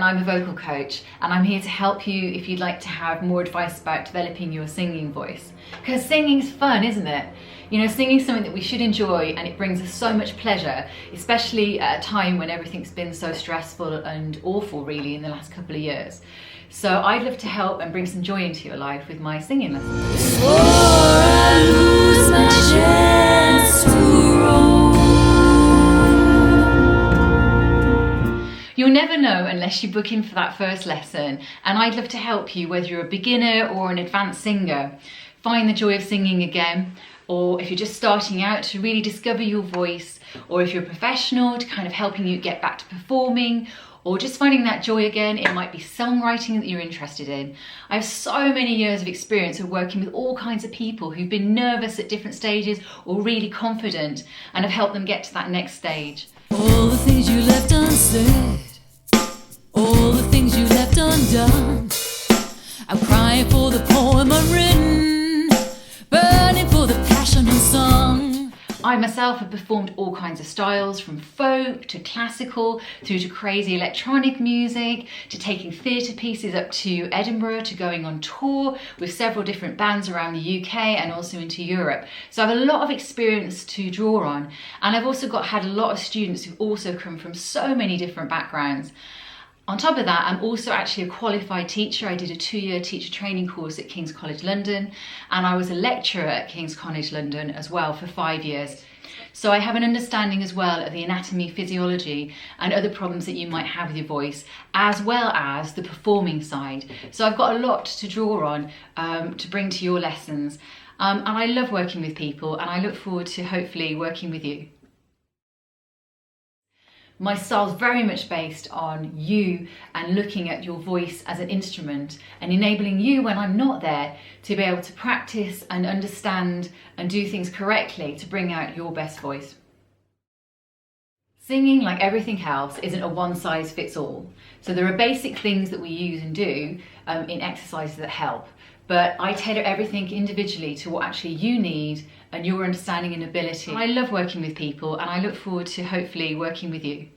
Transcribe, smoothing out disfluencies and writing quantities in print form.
I'm a vocal coach, and I'm here to help you if you'd like to have more advice about developing your singing voice. Because singing's fun, isn't it? You know, singing's something that we should enjoy, and it brings us so much pleasure, especially at a time when everything's been so stressful and awful really in the last couple of years. So I'd love to help and bring some joy into your life with my singing lessons. Before I lose my chance to roll. You'll never know unless you book in for that first lesson, and I'd love to help you whether you're a beginner or an advanced singer find the joy of singing again, or if you're just starting out to really discover your voice, or if you're a professional to kind of helping you get back to performing, or just finding that joy again. It might be songwriting that you're interested in. I have so many years of experience of working with all kinds of people who've been nervous at different stages or really confident, and have helped them get to that next stage. All the things you left unsaid, all the things you left undone. I'm crying for the poem unwritten, burning for the passion unsung. I myself have performed all kinds of styles, from folk to classical, through to crazy electronic music, to taking theatre pieces up to Edinburgh, to going on tour with several different bands around the UK and also into Europe. So I have a lot of experience to draw on, and I've also had a lot of students who've also come from so many different backgrounds. On top of that, I'm also actually a qualified teacher. I did a 2-year teacher training course at King's College London, and I was a lecturer at King's College London as well for 5 years. So I have an understanding as well of the anatomy, physiology, and other problems that you might have with your voice, as well as the performing side. So I've got a lot to draw on to bring to your lessons. And I love working with people, and I look forward to hopefully working with you. My style's very much based on you and looking at your voice as an instrument, and enabling you when I'm not there to be able to practice and understand and do things correctly to bring out your best voice. Singing, like everything else, isn't a one-size-fits-all. So there are basic things that we use and do in exercises that help, but I tailor everything individually to what actually you need and your understanding and ability. I love working with people, and I look forward to hopefully working with you.